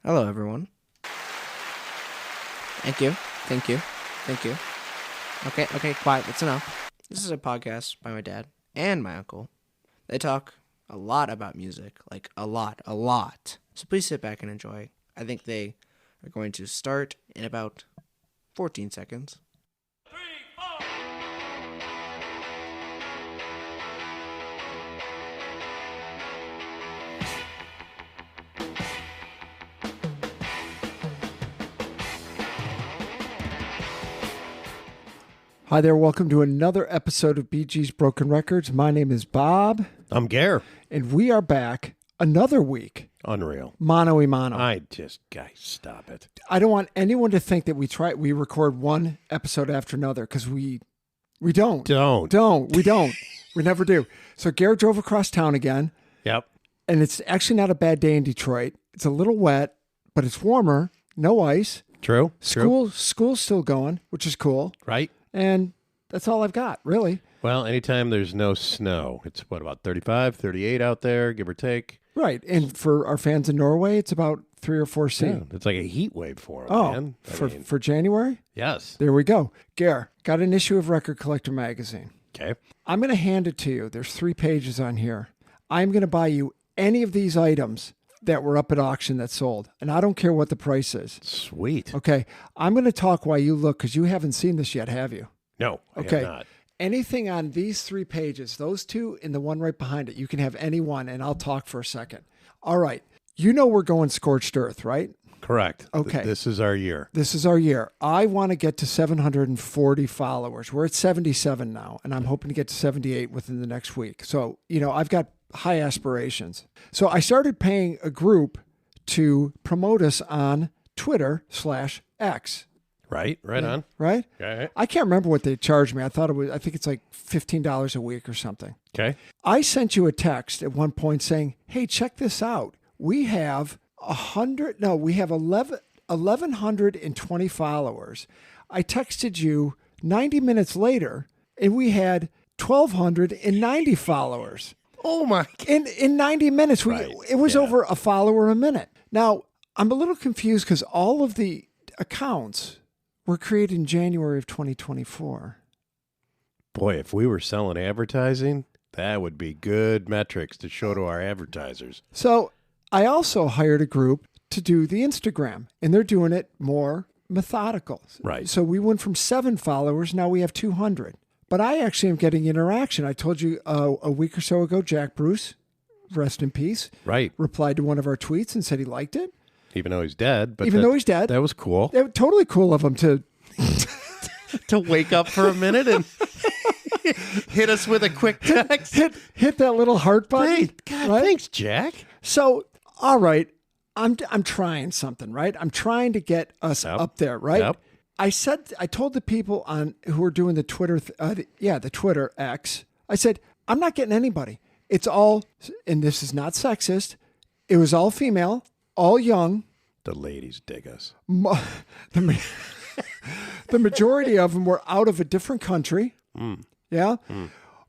Hello, everyone. Thank you. Thank you. Thank you. Okay, quiet. That's enough. This is a podcast by my dad and my uncle. They talk a lot about music, like a lot. So please sit back and enjoy. I think they are going to start in about 14 seconds. Hi there, welcome to another episode of BG's Broken Records. My name is Bob. I'm Gare. And we are back another week. Unreal. Mano y mano. Guys, stop it. I don't want anyone to think that we record one episode after another, because we don't. We never do. So Gare drove across town again. Yep. And it's actually not a bad day in Detroit. It's a little wet, but it's warmer. No ice. True. School's still going, which is cool. Right. And that's all I've got, really. Well, anytime there's no snow, it's about 35, 38 out there, give or take. Right. And for our fans in Norway, it's about 3 or 4 C. Yeah, it's like a heat wave for them, man. For January? Yes. There we go. Gare, got an issue of Record Collector magazine. Okay. I'm going to hand it to you. There's 3 pages on here. I'm going to buy you any of these items that were up at auction that sold. And I don't care what the price is. Sweet. Okay. I'm going to talk while you look, because you haven't seen this yet, have you? No, I have not. Anything on these 3 pages, those 2 and the one right behind it, you can have any one, and I'll talk for a second. All right. You know we're going scorched earth, right? Correct. Okay. This is our year. This is our year. I want to get to 740 followers. We're at 77 now, and I'm hoping to get to 78 within the next week. So, I've got high aspirations. So I started paying a group to promote us on Twitter/X. Right on. Right? Okay. I can't remember what they charged me. I think it's like $15 a week or something. Okay. I sent you a text at one point saying, hey, check this out. We have 1,120 followers. I texted you 90 minutes later, and we had 1,290 followers. Oh my God. In 90 minutes, Right. It was Yeah. over a follower a minute. Now, I'm a little confused because all of the accounts were created in January of 2024. Boy, if we were selling advertising, that would be good metrics to show to our advertisers. So I also hired a group to do the Instagram, and they're doing it more methodical. Right. So we went from 7 followers, now we have 200. But I actually am getting interaction. I told you a week or so ago, Jack Bruce, rest in peace, Right. replied to one of our tweets and said he liked it. Even though he's dead. But Though he's dead. That was cool. It was totally cool of him to To wake up for a minute and hit us with a quick text. hit that little heart button. Hey, God, right? thanks, Jack. So, all right, I'm trying something, right? I'm trying to get us up there, right? Yep. I told the people who are doing the Twitter, the Twitter X, I said, I'm not getting anybody. It's all, and this is not sexist, it was all female, all young. The ladies dig us. The majority of them were out of a different country. Yeah.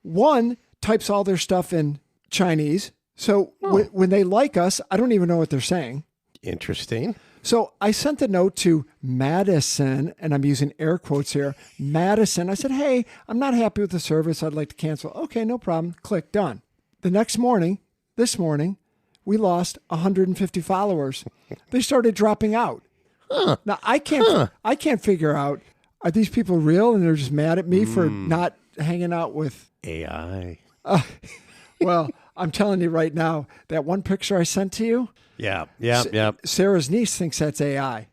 One types all their stuff in Chinese. So when they like us, I don't even know what they're saying. Interesting. So I sent a note to Madison, and I'm using air quotes here, Madison. I said, hey, I'm not happy with the service. I'd like to cancel. Okay, no problem. Click, done. The next morning, this morning, we lost 150 followers. They started dropping out. Now, I can't figure out, are these people real and they're just mad at me for not hanging out with AI. Well, I'm telling you right now, that one picture I sent to you, Yeah. Sarah's niece thinks that's AI.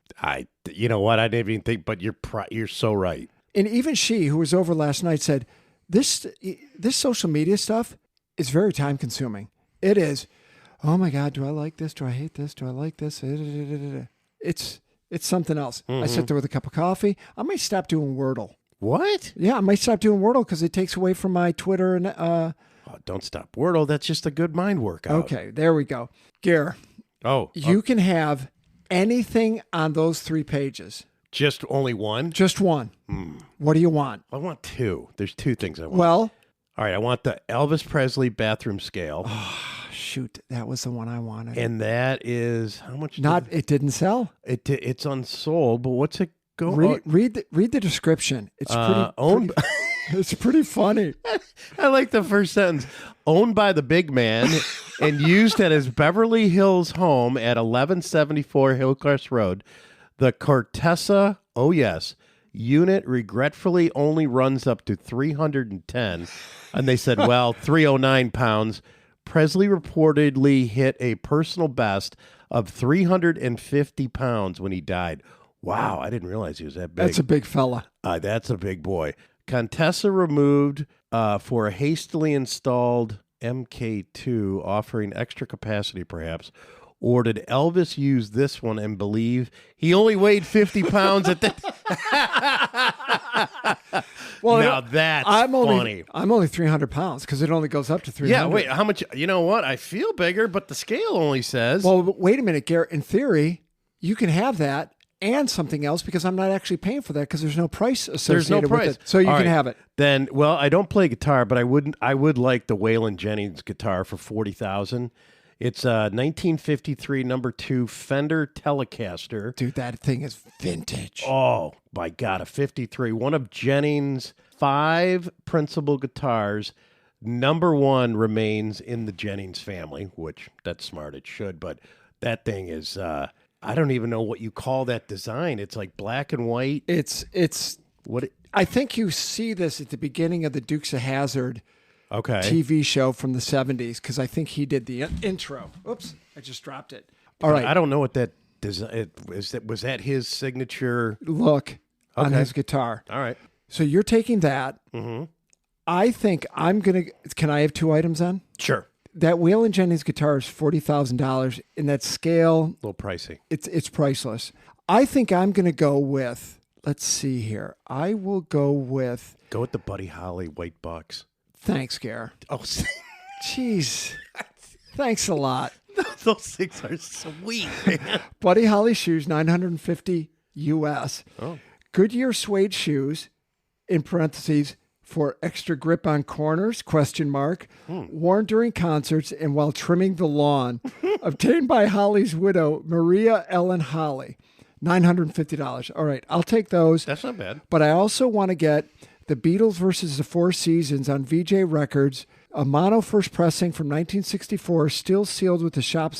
You know what? I didn't even think, but you're so right. And even she, who was over last night, said, this social media stuff is very time consuming. It is. Oh my God, do I like this? Do I hate this? Do I like this? It's something else. Mm-hmm. I sit there with a cup of coffee. I might stop doing Wordle. What? Yeah, I might stop doing Wordle because it takes away from my Twitter and Oh, don't stop Wordle. That's just a good mind workout. Okay, there we go. Gare, you can have anything on those 3 pages. Just only one? Just one. What do you want? I want 2. There's 2 things I want. Well, all right, I want the Elvis Presley bathroom scale. shoot, that was the one I wanted. And that is how much? It didn't sell. It's unsold. But what's it go? Read the description. It's Owned. It's pretty funny. I like the first sentence. Owned by the big man and used at his Beverly Hills home at 1174 Hillcrest Road, the Cortesa, oh yes, unit regretfully only runs up to 310. And they said, well, 309 pounds. Presley reportedly hit a personal best of 350 pounds when he died. Wow, I didn't realize he was that big. That's a big fella. That's a big boy. Contessa removed for a hastily installed MK2, offering extra capacity perhaps. Or did Elvis use this one and believe he only weighed 50 pounds at that? Well, now that's funny. I'm only 300 pounds because it only goes up to 300. Yeah, wait, how much? You know what? I feel bigger, but the scale only says. Well, wait a minute, Garrett. In theory, you can have that and something else because I'm not actually paying for that because there's no price associated with it. So you can have it. Then, well, I don't play guitar, but I would like the Waylon Jennings guitar for $40,000. It's a 1953 number 2 Fender Telecaster. Dude, that thing is vintage. Oh, my God, a 53. One of Jennings' 5 principal guitars. Number 1 remains in the Jennings family, which that's smart. It should, but that thing is... I don't even know what you call that design. It's like black and white. It's what I think you see this at the beginning of the Dukes of Hazzard TV show from the 70s because I think he did the intro. Oops, I just dropped it. All right. I don't know what that design was that his signature look on his guitar. All right. So you're taking that. Mm-hmm. I think I'm going to can I have 2 items then? Sure. That Waylon Jennings guitar is $40,000 in that scale. A little pricey. It's priceless. I think I'm going to go with, let's see here. I will go with the Buddy Holly White Bucks. Thanks, Gare. Oh, jeez. Thanks a lot. Those things are sweet, man. Buddy Holly shoes, $950 US. Oh. Goodyear suede shoes, in parentheses, for extra grip on corners, ? Worn during concerts and while trimming the lawn. Obtained by Holly's widow, Maria Ellen Holly. $950. All right, I'll take those. That's not bad. But I also want to get the Beatles versus the Four Seasons on VJ Records, a mono first pressing from 1964, still sealed with the shop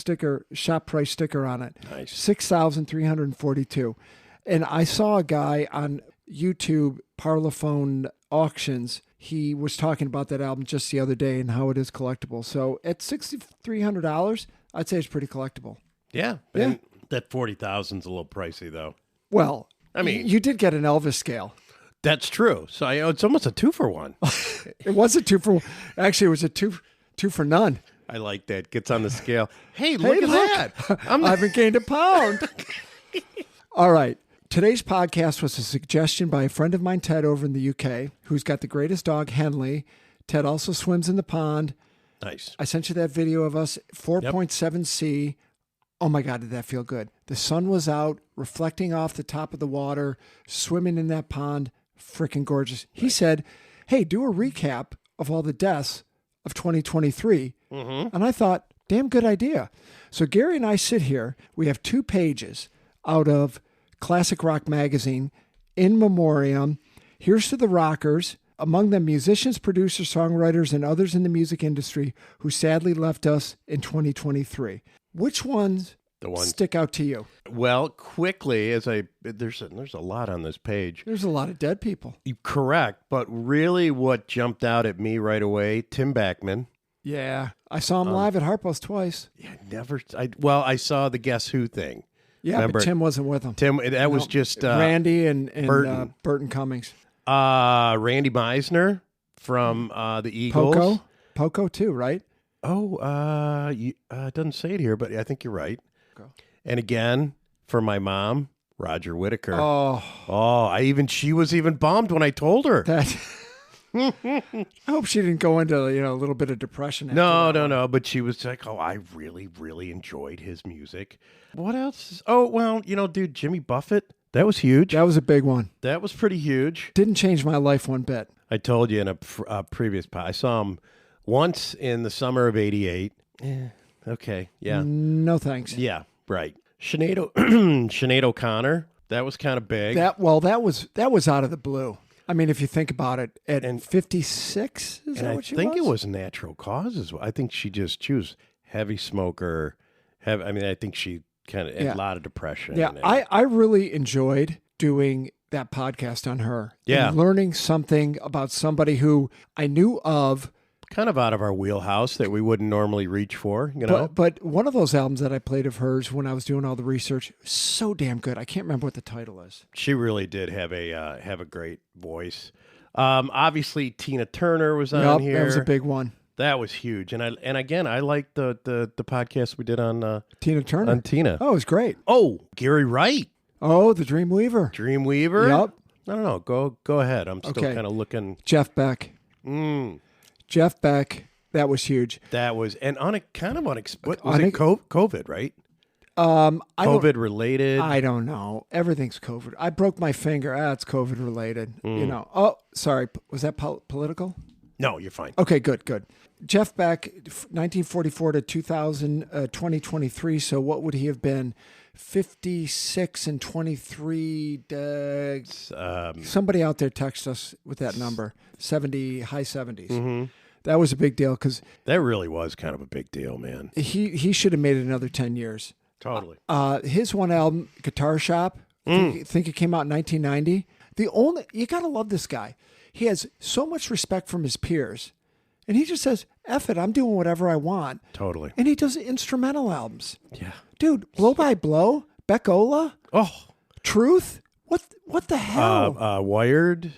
price sticker on it. Nice. $6,342. And I saw a guy on YouTube, Parlophone Auctions. He was talking about that album just the other day and how it is collectible. So at $6,300, I'd say it's pretty collectible. Yeah. And that $40,000 is a little pricey, though. Well, I mean, you did get an Elvis scale. That's true. So it's almost a 2-for-1. It was a 2-for-1. Actually, it was a two for none. I like that. Gets on the scale. Hey, look at that. I haven't gained a pound. All right. Today's podcast was a suggestion by a friend of mine, Ted, over in the UK, who's got the greatest dog, Henley. Ted also swims in the pond. Nice. I sent you that video of us, 4.7C. Oh, my God, did that feel good. The sun was out, reflecting off the top of the water, swimming in that pond. Freaking gorgeous. He said, hey, do a recap of all the deaths of 2023. Mm-hmm. And I thought, damn good idea. So Gary and I sit here. We have 2 pages out of Classic Rock Magazine, in memoriam. Here's to the rockers, among them musicians, producers, songwriters, and others in the music industry who sadly left us in 2023. Which ones stick out to you? Well, quickly, there's a lot on this page. There's a lot of dead people. Correct, but really what jumped out at me right away, Tim Bachman. Yeah, I saw him live at Harpo's twice. Yeah, I saw the Guess Who thing. Yeah, but Tim wasn't with him. That was just Randy and Burton Cummings. Randy Meisner from the Eagles. Poco too, right? Oh, it doesn't say it here, but I think you're right. Okay. And again, for my mom, Roger Whittaker. Oh, she was even bummed when I told her. I hope she didn't go into a little bit of depression. No. But she was like, "Oh, I really, really enjoyed his music." What else? Oh, well, dude, Jimmy Buffett. That was huge. That was a big one. That was pretty huge. Didn't change my life one bit. I told you in a previous pod. I saw him once in the summer of '88 Okay. Yeah. No thanks. Yeah. Right. Sinead O'Connor. That was kind of big. That was out of the blue. I mean, if you think about it, at 56, is that what she was? I think it was natural causes. I think she was heavy smoker. I think she kind of had a lot of depression. Yeah, I really enjoyed doing that podcast on her. Yeah. And learning something about somebody who I knew of. Kind of out of our wheelhouse that we wouldn't normally reach for, you know? But one of those albums that I played of hers when I was doing all the research, so damn good. I can't remember what the title is. She really did have a great voice. Obviously, Tina Turner was on here. That was a big one. That was huge. And again, I liked the podcast we did on Tina Turner. On Tina. Oh, it was great. Oh, Gary Wright. Oh, the Dreamweaver. Dreamweaver? Yep. I don't know. Go ahead. I'm still kind of looking. Jeff Beck. Jeff Beck. That was huge. That was, and kind of unexpected. Was it COVID, right? COVID related. I don't know. Everything's COVID. I broke my finger. It's COVID related. You know. Oh, sorry. Was that political? No, you're fine. Okay, good. Jeff Beck, 1944 to 2023. So what would he have been? 56 and 23. Somebody out there text us with that number. 70, high 70s. Mm-hmm. That was a big deal because that really was kind of a big deal, man. He should have made it another 10 years. Totally. His one album, Guitar Shop, I think it came out in 1990. You gotta love this guy. He has so much respect from his peers, and he just says, "F it, I'm doing whatever I want." Totally. And he does instrumental albums. Yeah, dude, Blow by Blow, Beckola, Truth. What the hell? Wired.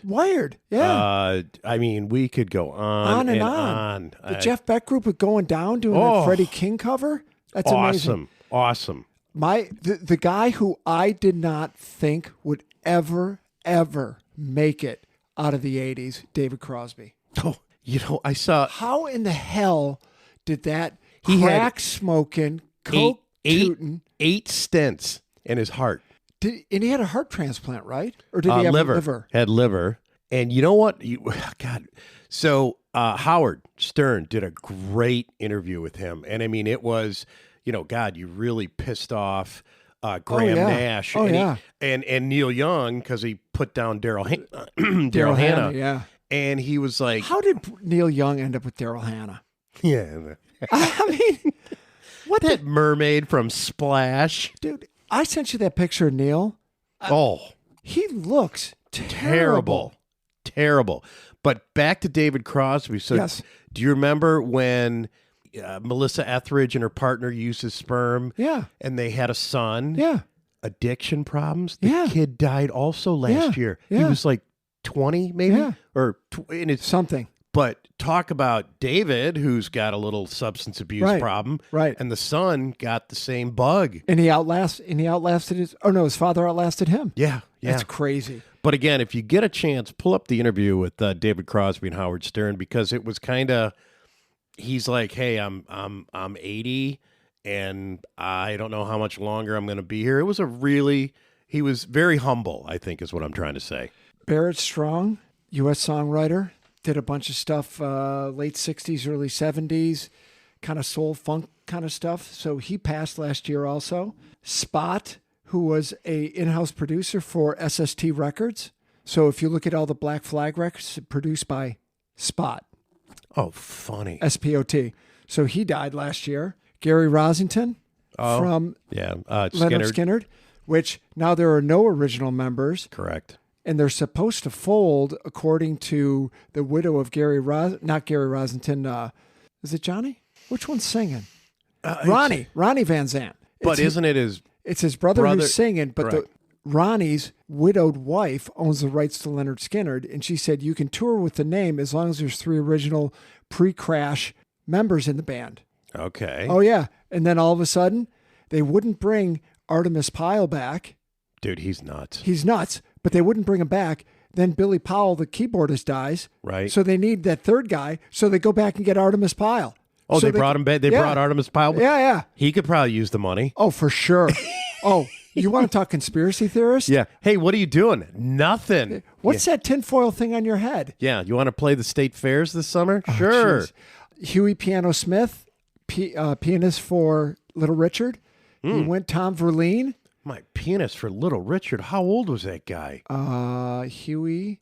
Yeah. I mean, we could go on and on. The Jeff Beck group with Going Down doing the Freddie King cover. That's amazing. Awesome. The guy who I did not think would ever make it out of the 80s, David Crosby. Oh, I saw. How in the hell did that crack smoking, coke tooting, 8 stents in his heart? And he had a heart transplant, right? Or did he have liver? Had liver. And you know what? God. So Howard Stern did a great interview with him. And I mean, it was, God, you really pissed off Graham Nash. And Neil Young, because he put down Daryl Hannah. Yeah. And he was like... How did Neil Young end up with Daryl Hannah? Yeah. I mean... What that mermaid from Splash? Dude, I sent you that picture of Neil. He looks terrible. But back to David Crosby. So yes. Do you remember when Melissa Etheridge and her partner used his sperm? Yeah. And they had a son? Yeah. Addiction problems? The kid died also last year. Yeah. He was like 20 maybe? Yeah. Or in his something. But talk about David, who's got a little substance abuse problem. Right. And the son got the same bug. And he outlasted his father outlasted him. Yeah. That's crazy. But again, if you get a chance, pull up the interview with David Crosby and Howard Stern, because it was kind of, he's like, hey, I'm 80 and I don't know how much longer I'm going to be here. He was very humble, I think is what I'm trying to say. Barrett Strong, U.S. songwriter. Did a bunch of stuff, late 60s, early 70s, kind of soul funk kind of stuff. So he passed last year also. Spot, who was a in-house producer for SST Records. So if you look at all the Black Flag records, produced by Spot. Oh, funny. S-P-O-T. So he died last year. Gary Rosington from Leonard Skinner, which now there are no original members. Correct. And they're supposed to fold, according to the widow of not Gary Rosington. Is it Johnny? Which one's singing? Ronnie Van Zant. But isn't it his? It's his brother who's singing. But Ronnie's widowed wife owns the rights to Leonard Skinner, and she said you can tour with the name as long as there's 3 original pre-crash members in the band. Okay. Oh yeah, and then all of a sudden they wouldn't bring Artemis Pyle back. Dude, he's nuts. He's nuts. But they wouldn't bring him back. Then Billy Powell, the keyboardist, dies. Right. So they need that third guy. So they go back and get Artemis Pyle. Oh, so they brought him back. They brought Artemis Pyle back? Yeah. He could probably use the money. Oh, for sure. You want to talk conspiracy theorists? Yeah. Hey, what are you doing? Nothing. What's that tinfoil thing on your head? Yeah. You want to play the state fairs this summer? Sure. Geez. Huey Piano Smith pianist for Little Richard. He went Tom Verlaine. My pianist for Little Richard. How old was that guy? Huey.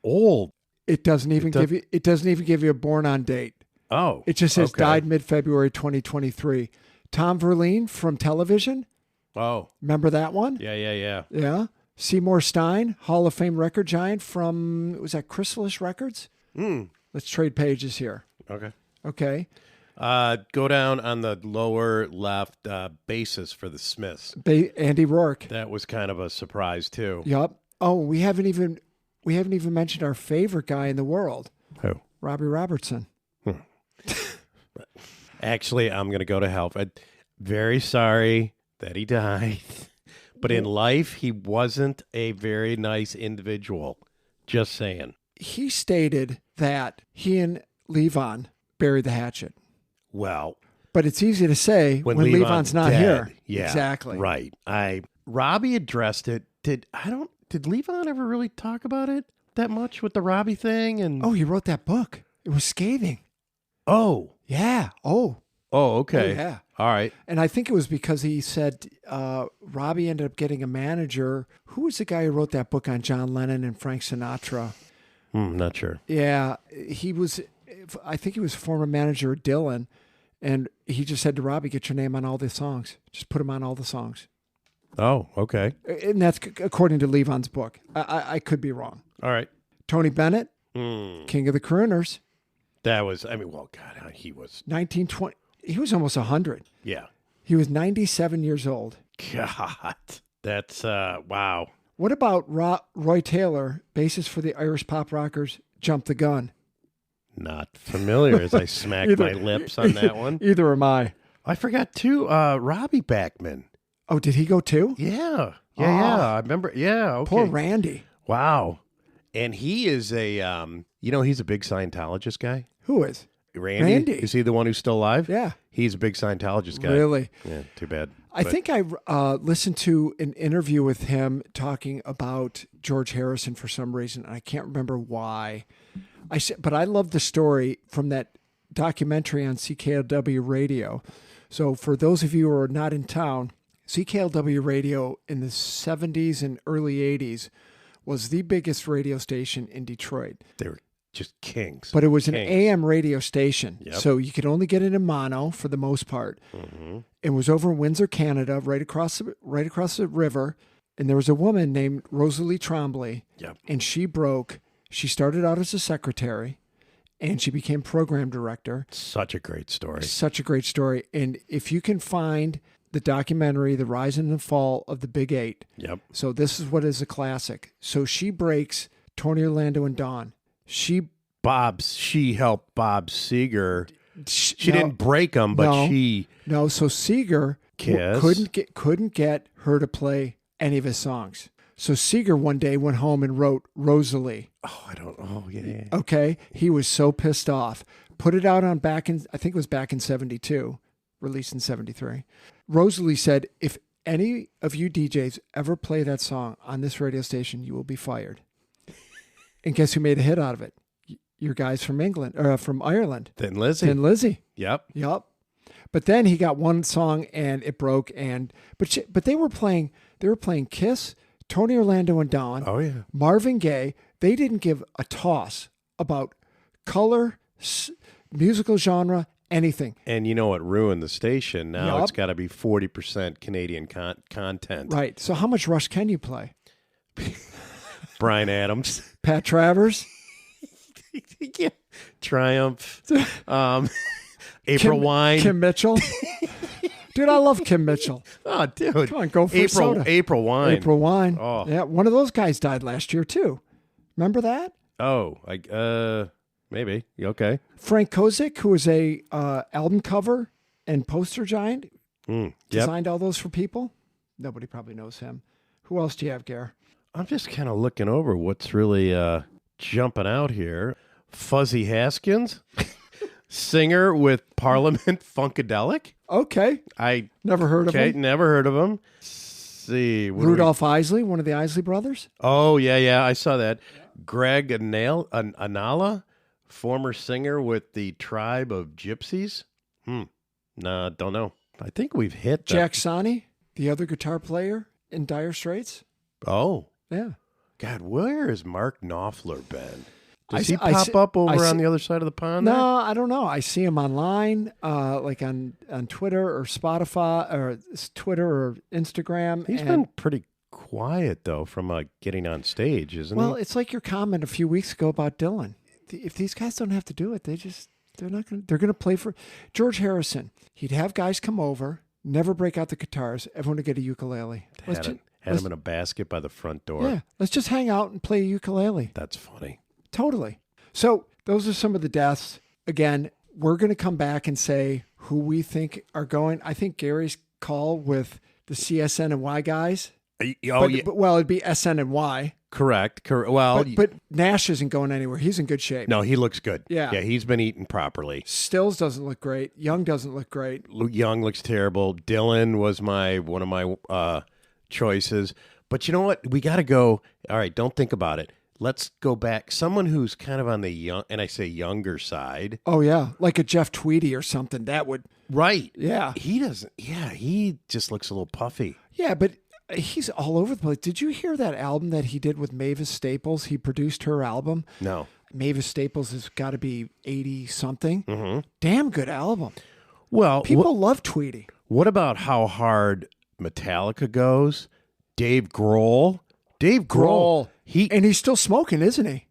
Old. It doesn't even give you a born on date. Oh. It just says okay. died mid-February 2023. Tom Verlaine from television. Oh. Remember that one? Yeah. Yeah. Seymour Stein, Hall of Fame record giant from, was that Chrysalis Records? Let's trade pages here. Okay. Go down on the lower left basis for the Smiths. Andy Rourke. That was kind of a surprise too. Yup. Oh, we haven't even mentioned our favorite guy in the world. Who? Robbie Robertson. Actually, I'm going to go to hell. I'm very sorry that he died. But in life, he wasn't a very nice individual. Just saying. He stated that he and Levon buried the hatchet. Well, but it's easy to say when Levon's not dead. here. Yeah, exactly. Right. Robbie addressed it. Did Levon ever really talk about it that much with the Robbie thing? And he wrote that book. It was scathing. Oh. Yeah. Oh, okay. Oh, yeah. All right. And I think it was because he said Robbie ended up getting a manager. Who was the guy who wrote that book on John Lennon and Frank Sinatra? Not sure. Yeah. I think he was former manager of Dylan. And he just said to Robbie, get your name on all the songs. Just put him on all the songs. Oh, okay. And that's according to Levon's book. I could be wrong. All right. Tony Bennett, King of the Crooners. That was, God, he was 1920. He was almost 100. Yeah. He was 97 years old. God, that's, wow. What about Roy Taylor, bassist for the Irish pop rockers Jump the Gun? Not familiar as I smacked my lips on that one. Either am I. I forgot too, Robbie Backman. Oh, did he go too? Yeah. I remember. Yeah. Okay. Poor Randy. Wow. And he is he's a big Scientologist guy. Who is? Randy. Is he the one who's still alive? Yeah. He's a big Scientologist guy. Really? Yeah, too bad. I think I listened to an interview with him talking about George Harrison for some reason. I can't remember why. But I love the story from that documentary on CKLW Radio. So for those of you who are not in town, CKLW Radio in the 70s and early 80s was the biggest radio station in Detroit. They were just kings. But it was an AM radio station. Yep. So you could only get it in mono for the most part. Mm-hmm. It was over in Windsor, Canada, right across the river. And there was a woman named Rosalie Tremblay. Yep. And she started out as a secretary and she became program director. Such a great story. And if you can find the documentary, The Rise and the Fall of the Big Eight. Yep. So this is what is a classic. So she breaks Tony Orlando and Dawn. She helped Bob Seger. She didn't break him, but she. No, so Seger couldn't get her to play any of his songs. So Seger one day went home and wrote Rosalie. Oh, yeah. Okay. He was so pissed off. Put it out I think it was back in 72, released in 73. Rosalie said, if any of you DJs ever play that song on this radio station, you will be fired. And guess who made a hit out of it? Your guys from England, or from Ireland. Thin Lizzy. Yep. But then he got one song and it broke. But they were playing Kiss, Tony Orlando and Dawn. Oh yeah. Marvin Gaye. They didn't give a toss about color, musical genre, anything. And you know what ruined the station? Now it's got to be 40% Canadian content. Right. So how much Rush can you play? Bryan Adams. Pat Travers. Yeah. Triumph. April Wine. Kim Mitchell. Dude, I love Kim Mitchell. Oh, dude. Come on, go for soda. April Wine. April Wine. Oh. Yeah, one of those guys died last year, too. Remember that? Oh, maybe. Okay. Frank Kozik, who was a album cover and poster giant, designed all those for people. Nobody probably knows him. Who else do you have, Gare? I'm just kind of looking over what's really jumping out here. Fuzzy Haskins, singer with Parliament Funkadelic. Okay. I never heard of him. Never heard of him. Let's see. Rudolph Isley, one of the Isley brothers. Oh, yeah. I saw that. Greg Anala, former singer with the Tribe of Gypsies. No, don't know. I think we've hit the- Jack Sonny, the other guitar player in Dire Straits. Oh, Yeah. God, where has Mark Knopfler been? I Does see- he I pop see- up I over see- on the other side of the pond? No, there? I don't know. I see him online, like on Twitter or Spotify or Twitter or Instagram. He's been pretty quiet though from getting on stage, isn't well, he? it's like your comment a few weeks ago about Dylan. If these guys don't have to do it, they're not going. They're going to play for George Harrison. He'd have guys come over, never break out the guitars. Everyone would get a ukulele. Had him in a basket by the front door. Yeah, let's just hang out and play a ukulele. That's funny. Totally. So those are some of the deaths. Again, we're going to come back and say who we think are going. I think Gary's call with the CSN and Y guys. Oh, yeah. Well, it'd be SN and Y. Correct. Well, But Nash isn't going anywhere. He's in good shape. no, he looks good. Yeah. Yeah, he's been eating properly. Stills doesn't look great. Young doesn't look great. Young looks terrible. Dylan was one of my choices. But you know what? We got to go. All right, don't think about it. Let's go back. Someone who's kind of on the young, and I say younger side. Oh, yeah. Like a Jeff Tweedy or something. That would. Right. Yeah. He doesn't. Yeah, he just looks a little puffy. Yeah, but he's all over the place. Did you hear that album that he did with Mavis Staples? He produced her album. No. Mavis Staples has got to be 80 something. Mm-hmm. Damn good album. Well, People love Tweedy. what about how hard Metallica goes? Dave Grohl. And he's still smoking, isn't he?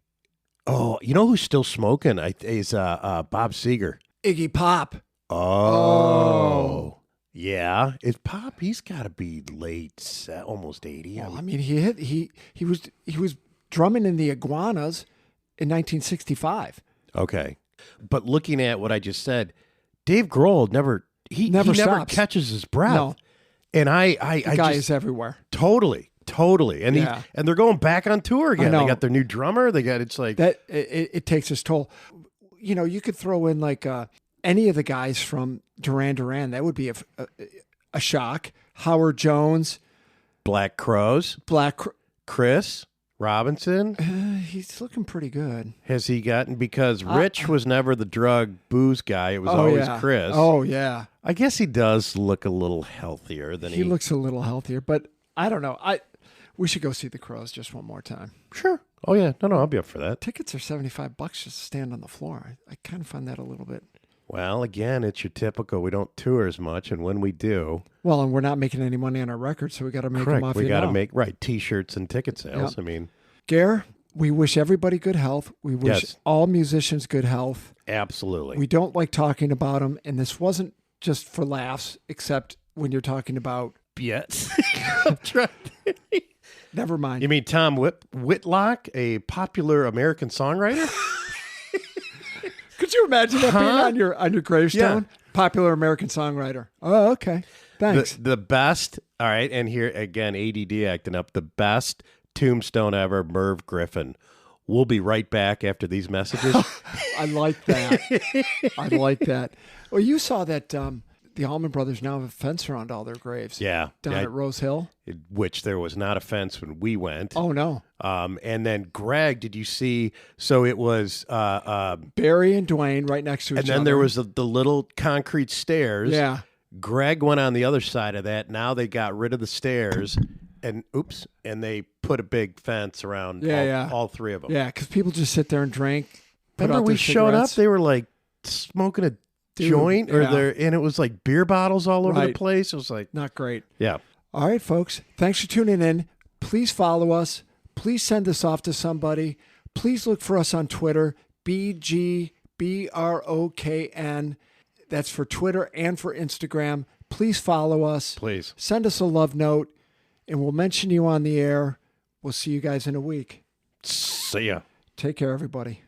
Oh, you know who's still smoking? Is Bob Seger. Iggy Pop. Oh. Yeah. Is Pop? He's got to be late, almost 80. Well, I mean, he was drumming in the Iguanas in 1965. Okay. But looking at what I just said, Dave Grohl never never stops. catches his breath. No. And The guy is everywhere. Totally. And Yeah. and they're going back on tour again. know. They got their new drummer. It's like That it takes its toll. You know, you could throw in like any of the guys from Duran Duran. That would be a shock. Howard Jones, Black Crows, Chris Robinson. He's looking pretty good. Has he gotten, because Rich was never the drug booze guy. It was always Chris. Oh yeah. I guess he does look a little healthier than He looks a little healthier, but I don't know. We should go see the Crows just one more time. Sure. Oh yeah. No, I'll be up for that. Tickets are $75 just to stand on the floor. I kind of find that a little bit. Well, again, it's your typical. We don't tour as much, and when we do, Well, and we're not making any money on our records, so we got to make them correct. off. We got to make T-shirts and ticket sales. Yep. I mean, Gare, we wish everybody good health. We wish Yes. all musicians good health. absolutely. We don't like talking about them, and this wasn't just for laughs, except when you're talking about. Yes. I'm trying. Never mind. You mean Tom Whitlock, a popular American songwriter? Could you imagine that being on your gravestone? Yeah. Popular American songwriter. Oh, okay. Thanks. The best. All right, and here again, ADD acting up. The best tombstone ever, Merv Griffin. We'll be right back after these messages. I like that. I like that. Well, you saw that the Allman Brothers now have a fence around all their graves. Yeah. Down at Rose Hill. Which there was not a fence when we went. Oh, no. And then Greg, did you see? So it was Barry and Dwayne right next to each other. and then there was the little concrete stairs. Yeah. Greg went on the other side of that. Now they got rid of the stairs and they put a big fence around all three of them. Yeah, because people just sit there and drink. put Remember out we their showed up, cigarettes. they were like smoking a joint and it was like beer bottles all over the Right. place. It was like, Not great. yeah. All right, folks. Thanks for tuning in. Please follow us. Please send us off to somebody. Please look for us on Twitter, BGBROKN. That's for Twitter and for Instagram. Please follow us. Please. Send us a love note, and we'll mention you on the air. We'll see you guys in a week. See ya. Take care, everybody.